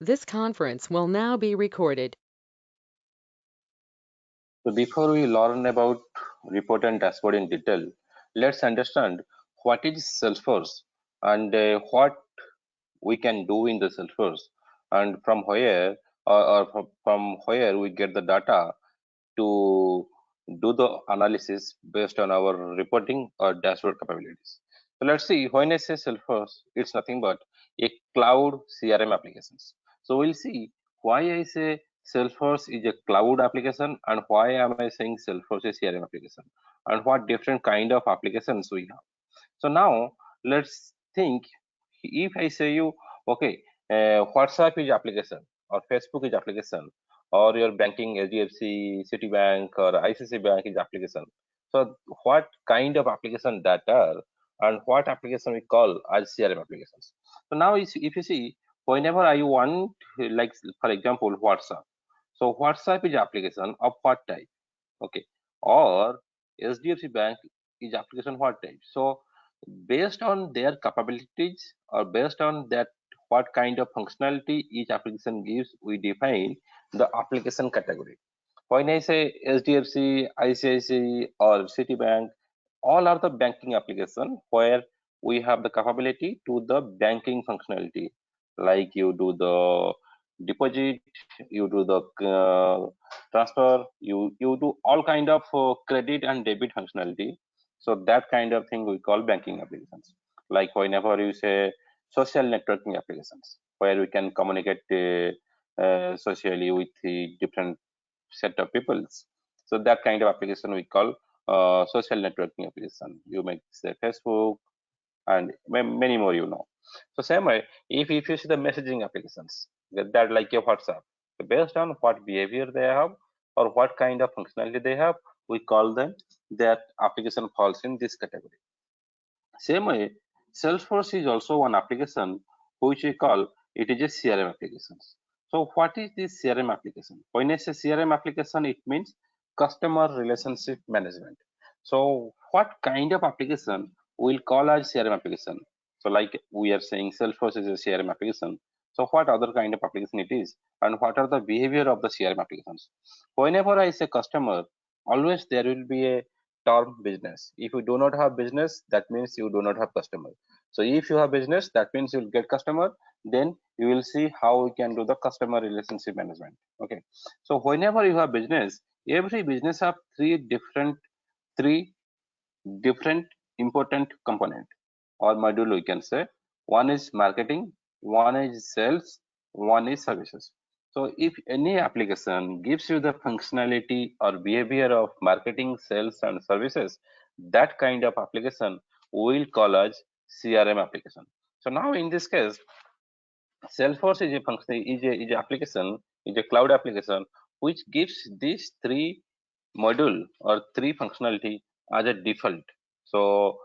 This conference will now be recorded. So before we learn about report and dashboard in detail, let's understand what is Salesforce and what we can do in the Salesforce, and from where from where we get the data to do the analysis based on our reporting or dashboard capabilities. So let's see, when I say Salesforce, it's nothing but a cloud CRM applications. So we'll see why I say Salesforce is a cloud application and why am I saying Salesforce is CRM application and what different kind of applications we have. So now let's think, if I say you, okay, WhatsApp is application or Facebook is application or your banking HDFC, Citibank or ICICI Bank is application. So what kind of application that are and what application we call as CRM applications. So now if you see, whenever I want, like for example, WhatsApp. So WhatsApp is application of what type? Okay, or HDFC Bank is application what type? So based on their capabilities or based on that what kind of functionality each application gives, we define the application category. When I say HDFC, ICICI or Citibank, all are the banking application where we have the capability to the banking functionality, like you do the deposit, you do the transfer, you do all kind of credit and debit functionality. So that kind of thing we call banking applications. Like whenever you say social networking applications, where we can communicate socially with the different set of peoples. So that kind of application we call social networking application. You may say Facebook and many more, you know. So same way, if you see the messaging applications, that like your WhatsApp, so based on what behavior they have or what kind of functionality they have, we call them, that application falls in this category. Same way, Salesforce is also one application which we call it is a CRM application. So what is this CRM application? When I say CRM application, it means customer relationship management. So what kind of application we'll call as CRM application? So like we are saying Salesforce is a CRM application. So what other kind of application it is and what are the behavior of the CRM applications? Whenever I say customer, always there will be a term business. If you do not have business, that means you do not have customer. So if you have business, that means you'll get customer. Then you will see how we can do the customer relationship management. Okay. So whenever you have business, every business have three different important component or module we can say. One is marketing, one is sales, one is services. So if any application gives you the functionality or behavior of marketing, sales and services, that kind of application we'll call as CRM application. So now in this case, Salesforce is a function is a application, is a cloud application which gives these three module or three functionality as a default. So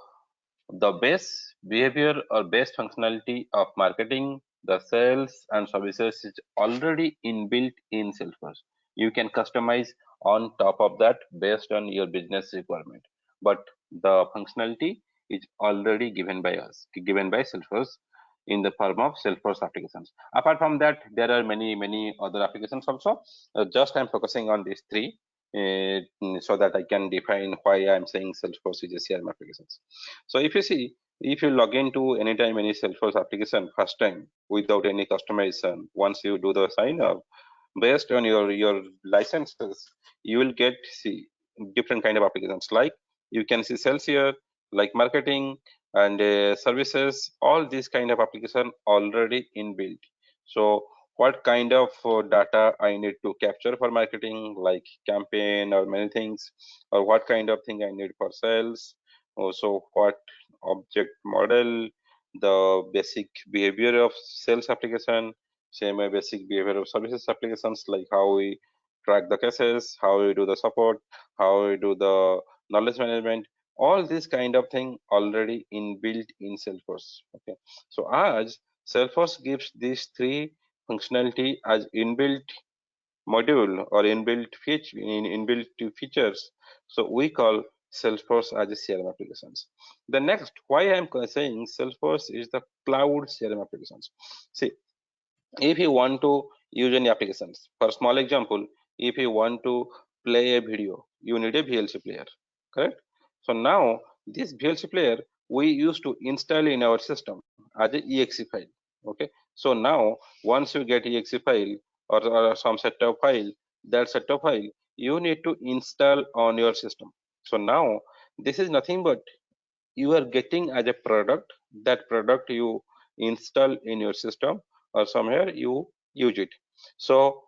the base behavior or base functionality of marketing, the sales and services is already inbuilt in Salesforce. You can customize on top of that based on your business requirement. But the functionality is already given by us, given by Salesforce in the form of Salesforce applications. Apart from that, there are many other applications also. Just I'm focusing on these three so that I can define why I'm saying Salesforce is a CRM applications. So if you see, if you log into anytime any Salesforce application first time without any customization, once you do the sign up, based on your licenses, you will get see different kind of applications. Like you can see sales here, like marketing and services. All these kind of application already inbuilt. So what kind of data I need to capture for marketing, like campaign or many things, or what kind of thing I need for sales. Also, what object model, the basic behavior of sales application, same way basic behavior of services applications, like how we track the cases, how we do the support, how we do the knowledge management. All this kind of thing already inbuilt in Salesforce. Okay, so as Salesforce gives these three functionality as inbuilt module or inbuilt features, so we call Salesforce as a CRM applications. The next, why I'm saying Salesforce is the cloud CRM applications. See, if you want to use any applications. For small example, if you want to play a video, you need a VLC player, correct? So now this VLC player we used to install in our system as a exe file. Okay, so now once you get exe file or some set of file, that set of file you need to install on your system. So now this is nothing but you are getting as a product. That product you install in your system or somewhere you use it. So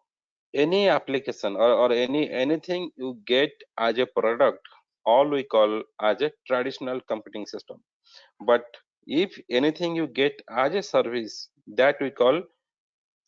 any application or anything you get as a product, all we call as a traditional computing system. But if anything you get as a service, that we call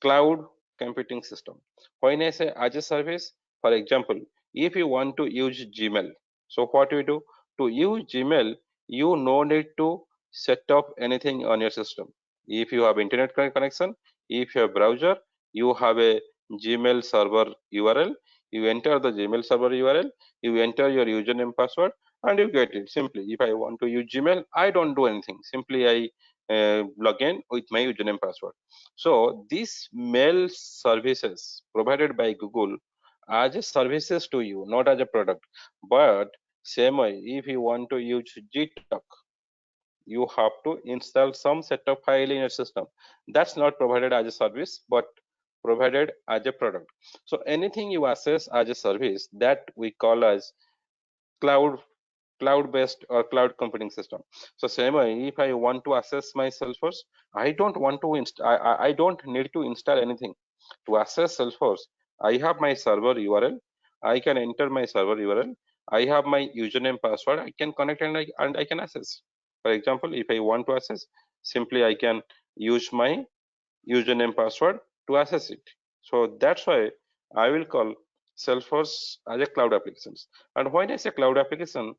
cloud computing system. When I say as a service, for example, if you want to use Gmail, so what we do to use Gmail, you no need to set up anything on your system. If you have internet connection, if you have browser, you have a Gmail server URL, you enter the Gmail server URL, you enter your username password, and you get it simply. If I want to use Gmail, I don't do anything. Simply I log in with my username password. So these mail services provided by Google as a services to you, not as a product. But same way, if you want to use Gtalk, you have to install some set of file in your system. That's not provided as a service, but provided as a product. So anything you access as a service, that we call as cloud cloud-based or cloud computing system. So same way, if I want to access my Salesforce, I don't want to I don't need to install anything to access Salesforce. I have my server URL. I can enter my server URL. I have my username password. I can connect and I can access. For example, if I want to access, simply I can use my username password to access it. So that's why I will call Salesforce as a cloud applications. And when I say cloud application,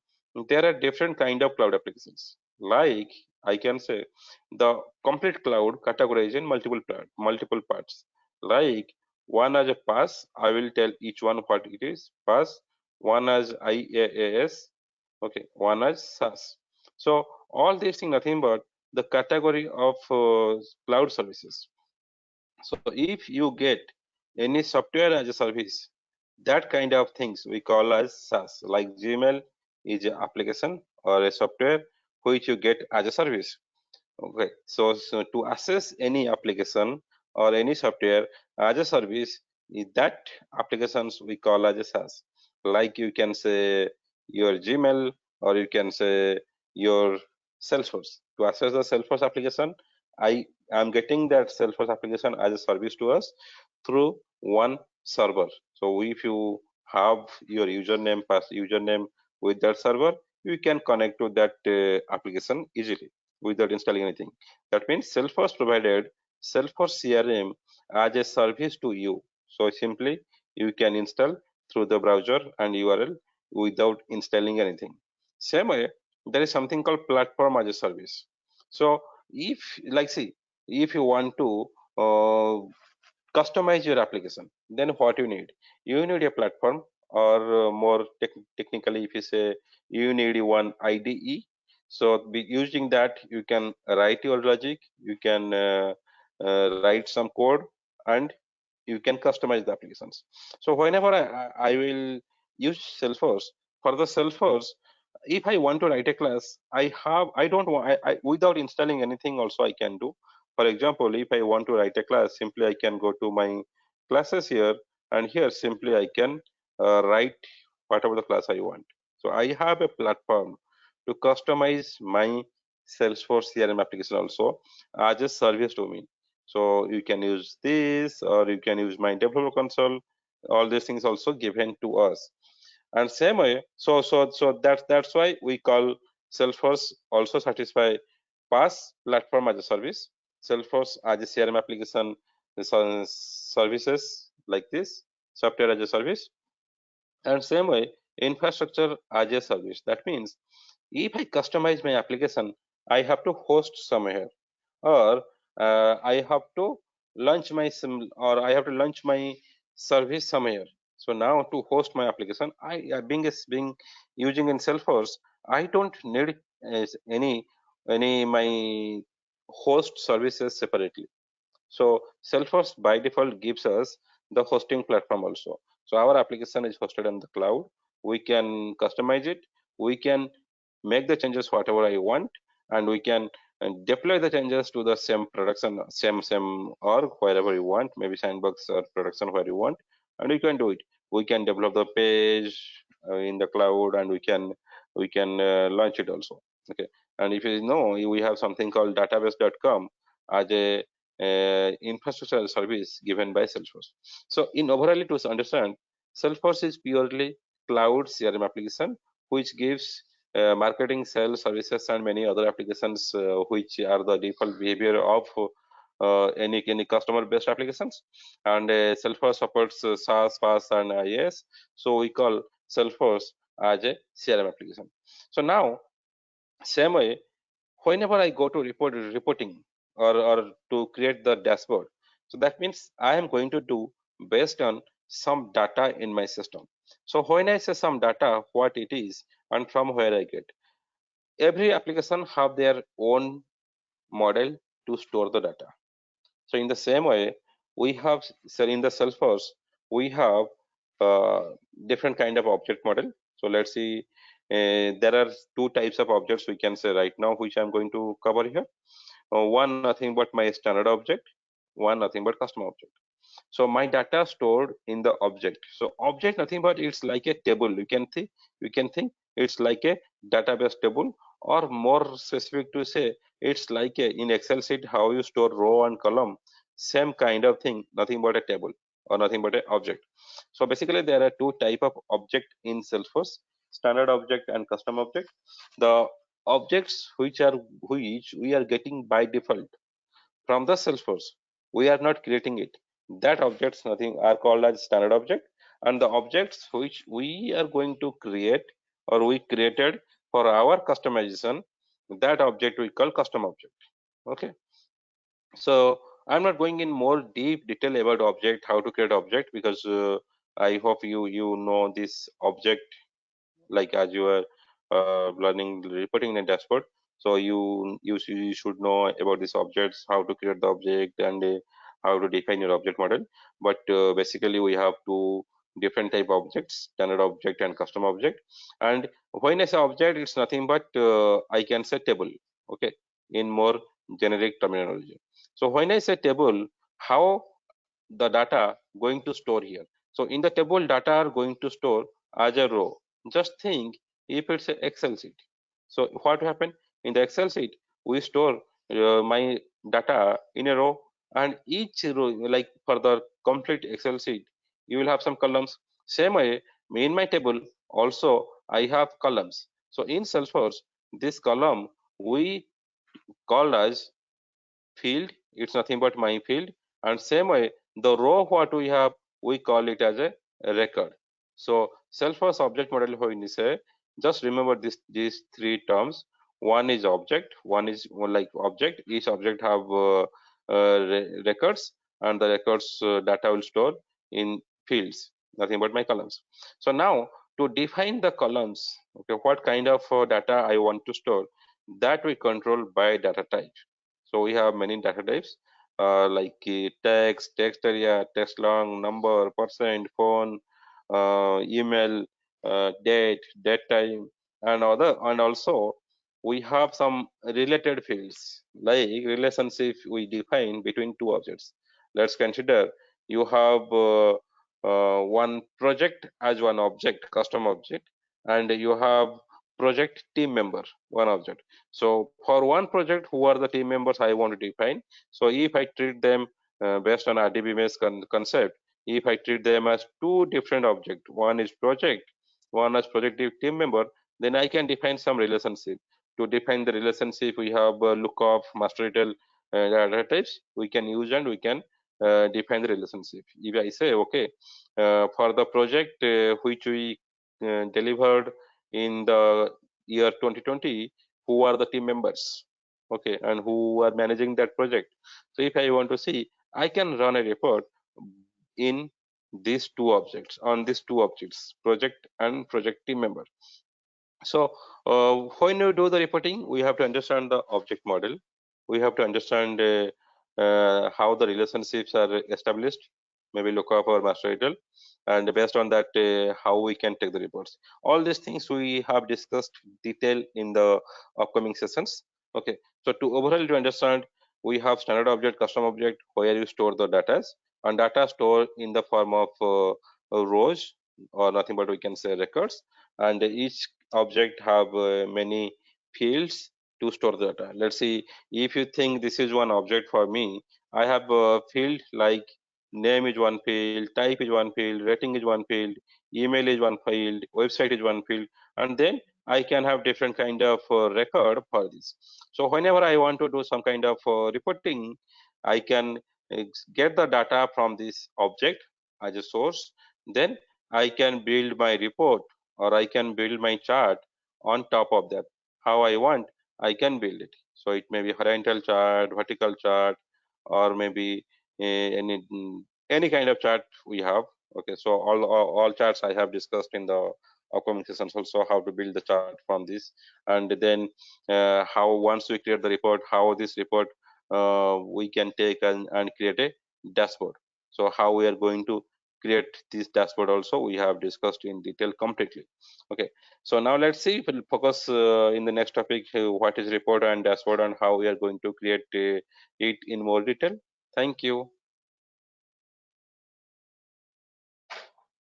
there are different kind of cloud applications. Like I can say the complete cloud categorized in multiple parts. Like one as a PaaS, I will tell each one what it is. PaaS, one as IaaS, okay, one as SaaS. So all these things nothing but the category of cloud services. So if you get any software as a service, that kind of things we call as SaaS. Like Gmail is an application or a software which you get as a service. Okay, so to access any application or any software as a service, that applications we call as a SaaS. Like you can say your Gmail or you can say your Salesforce. To access the Salesforce application, I am getting that Salesforce application as a service to us through one server. So if you have your username with that server, you can connect to that application easily without installing anything. That means Salesforce provided Salesforce CRM as a service to you. So simply you can install through the browser and URL without installing anything. Same way, there is something called platform as a service. So if like see, if you want to customize your application, then what you need? You need a platform or more technically if you say you need one IDE. So using that you can write your logic, you can write some code, and you can customize the applications. So whenever I will use Salesforce, for the Salesforce, if I want to write a class, I don't want without installing anything also I can do. For example, if I want to write a class, simply I can go to my classes here, and here simply I can write whatever the class I want. So I have a platform to customize my Salesforce CRM application also as a service to me. So you can use this or you can use my developer console. All these things also given to us. And same way, so that's why we call Salesforce also satisfy PaaS, platform as a service, Salesforce as a CRM application services like this, software as a service, and same way infrastructure as a service. That means if I customize my application, I have to host somewhere, or I have to launch my or I have to launch my service somewhere. So now to host my application, being using in Salesforce, I don't need any my host services separately. So Salesforce by default gives us the hosting platform also. So our application is hosted on the cloud. We can customize it. We can make the changes whatever I want, and we can deploy the changes to the same production, same org wherever you want, maybe sandbox or production where you want, and we can do it. We can develop the page in the cloud, and we can launch it also. Okay, and if you know, we have something called database.com as a infrastructure service given by Salesforce. So in overall, to understand, Salesforce is purely cloud CRM application which gives marketing, sales, services, and many other applications which are the default behavior of any customer-based applications. And Salesforce supports SaaS, PaaS, and IaaS. So we call Salesforce as a CRM application. So now, same way, whenever I go to reporting or to create the dashboard, so that means I am going to do based on some data in my system. So when I say some data, what it is and from where I get, every application have their own model to store the data. So in the same way, we have, so in the Salesforce, we have different kind of object model. So let's see, there are two types of objects we can say right now, which I'm going to cover here. One nothing but my standard object, one nothing but custom object. So my data stored in the object. So object nothing but it's like a table. You can think it's like a database table, or more specific to say, it's like a in Excel sheet how you store row and column. Same kind of thing, nothing but a table or nothing but an object. So basically there are two type of object in Salesforce: standard object and custom object. The objects which we are getting by default from the Salesforce, we are not creating it. That objects nothing are called as standard object, and the objects which we are going to create or we created for our customization, that object we call custom object. Okay, so I'm not going in more deep detail about object, how to create object, because I hope you know this object like as you are learning reporting in a dashboard. So you should know about these objects, how to create the object, and how to define your object model. But basically we have two different type of objects: standard object and custom object. And when I say object, it's nothing but I can say table. Okay, in more generic terminology. So when I say table, how the data going to store here? So in the table, data are going to store as a row. Just think if it's an Excel sheet. So what happen in the Excel sheet? We store my data in a row, and each row, like for the complete Excel sheet, you will have some columns. Same way, in my table also I have columns. So in Salesforce, this column we called as field. It's nothing but my field. And same way, the row what we have, we call it as a record. So Salesforce object model when you say, just remember these three terms. One is object, one is like object. Each object have records, and the records data will store in fields, nothing but my columns. So now to define the columns, okay, what kind of data I want to store, that we control by data type. So we have many data types like text area, text long, number, percent, phone, email, date time, and other. And also we have some related fields like relationship we define between two objects. Let's consider you have one project as one object, custom object, and you have project team member, one object. So for one project, who are the team members I want to define? So if I treat them based on RDBMS concept, if I treat them as two different objects, one is project, one as project team member, then I can define some relationship. To define the relationship, we have lookup, master detail data types. We can use and we can define the relationship. If I say, okay, for the project which we delivered in the year 2020, who are the team members, okay, and who are managing that project. So if I want to see, I can run a report in these two objects, on these two objects, project and project team member. So when you do the reporting, we have to understand the object model. We have to understand how the relationships are established, maybe lookup or master detail, and based on that, how we can take the reports. All these things we have discussed detail in the upcoming sessions. Okay, so to overall to understand, we have standard object, custom object, where you store the data, and data stored in the form of rows or nothing but we can say records, and each object have many fields to store the data. Let's see, if you think this is one object for me, I have a field like name is one field, type is one field, rating is one field, email is one field, website is one field, and then I can have different kind of record for this. So whenever I want to do some kind of reporting, I can get the data from this object as a source. Then I can build my report or I can build my chart on top of that. How I want, I can build it. So it may be horizontal chart, vertical chart, or maybe any kind of chart we have. Okay, so all charts I have discussed in the upcoming sessions, also how to build the chart from this, and then how once we create the report, how this report we can take and create a dashboard. So how we are going to create this dashboard also we have discussed in detail completely. Okay, so now let's see, we'll focus in the next topic, what is report and dashboard and how we are going to create it in more detail. Thank you.